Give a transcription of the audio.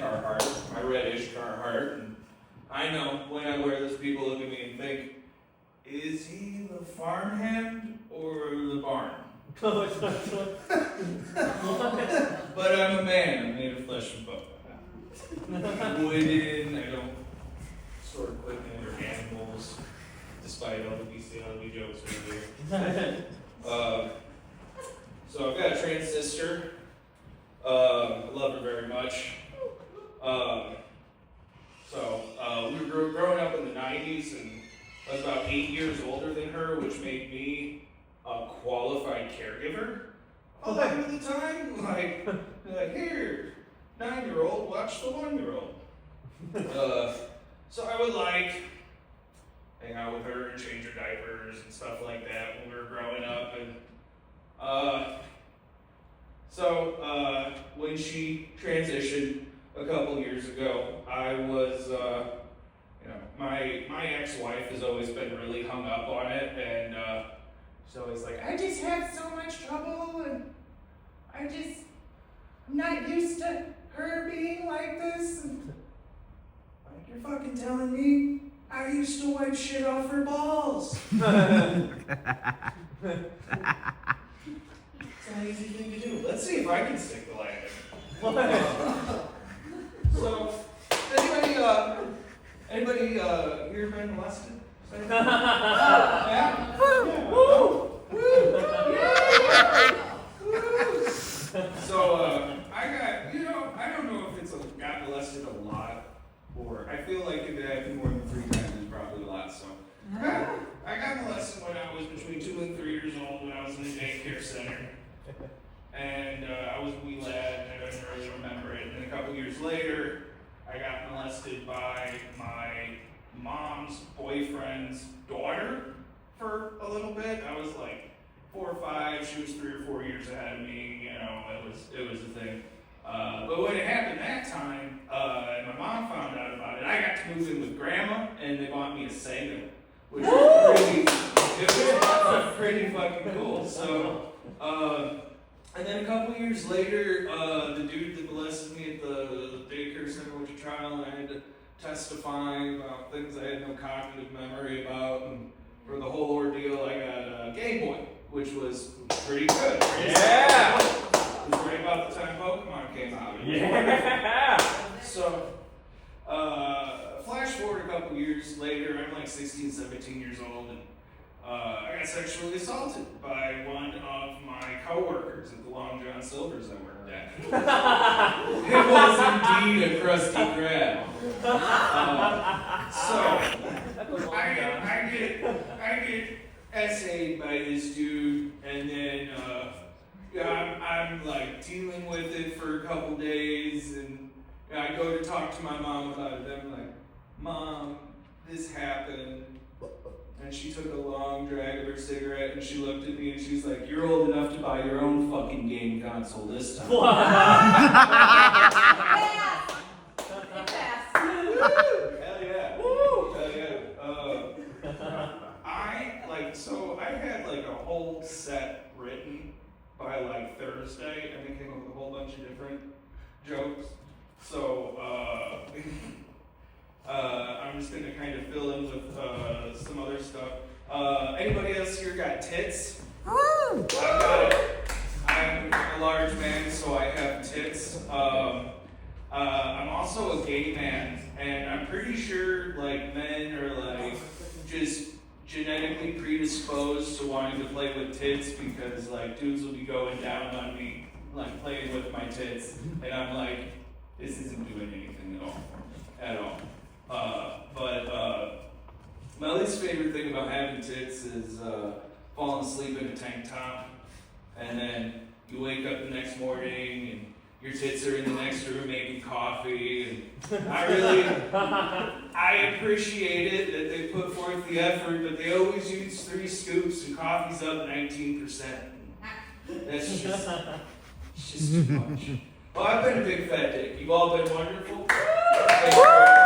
Carhartt, my reddish Carhartt, and I know when I wear this, people look at me and think, is he the farmhand or the barn? But I'm a man, I'm made of flesh and bone. Wooden, I don't store equipment or animals, despite all the bestiality jokes earlier. So I've got a trans sister. I love her very much. We were growing up in the 90s, and I was about 8 years older than her, which made me a qualified caregiver. A lot of the time, like here, 9-year-old, watch the 1-year-old. So I would hang out with her and change her diapers and stuff like that when we were growing up. And when she transitioned a couple years ago, I was, my ex-wife has always been really hung up on it, and she's always like, I just have so much trouble, and I'm not used to her being like this. And, like, you're fucking telling me I used to wipe shit off her balls. It's an easy thing to do. Let's see if I can stick the landing. So, anybody here been molested? Yeah? Woo! Woo! Yeah! Woo! So, I don't know if it's got molested a lot, or I feel like if it happened more than 3 times, it's probably a lot. So, I got molested when I was between 2 and 3 years old, when I was in a daycare center. And I was a wee lad, and I don't really remember it. And a couple years later, I got molested by my mom's boyfriend's daughter for a little bit. I was like 4 or 5, she was 3 or 4 years ahead of me, it was a thing. But when it happened that time, and my mom found out about it, I got to move in with grandma, and they bought me a Sega, which was pretty fucking cool. So, and then a couple years later, the dude that molested me at the daycare center went to trial, and I had to testify about things I had no cognitive memory about. And for the whole ordeal, I got a Game Boy, which was pretty good. Yeah! It was right about the time Pokemon came out. Yeah! So, flash forward a couple years later, I'm like 16, 17 years old, and I got sexually assaulted by one of my coworkers at the Long John Silver's I worked at. It was indeed a crusty crab. So I get essayed by this dude, and then I'm like dealing with it for a couple days, and I go to talk to my mom about it. I'm like, Mom, this happened. And she took a long drag of her cigarette, and she looked at me and she's like, you're old enough to buy your own fucking game console this time. Hell yeah. Woo! Hell yeah. I had like a whole set written by like Thursday, and we came up with a whole bunch of different jokes. So, I'm just going to kind of fill in with some other stuff. Anybody else here got tits? I've got it. I'm a large man, so I have tits. I'm also a gay man, and I'm pretty sure like men are like just genetically predisposed to wanting to play with tits, because like dudes will be going down on me, like playing with my tits, and I'm like, this isn't doing anything at all. My least favorite thing about having tits is falling asleep in a tank top, and then you wake up the next morning and your tits are in the next room making coffee, and I appreciate it that they put forth the effort, but they always use 3 scoops and coffee's up 19%. That's just too much. Well, I've been a big fat dick. You've all been wonderful. Thank you.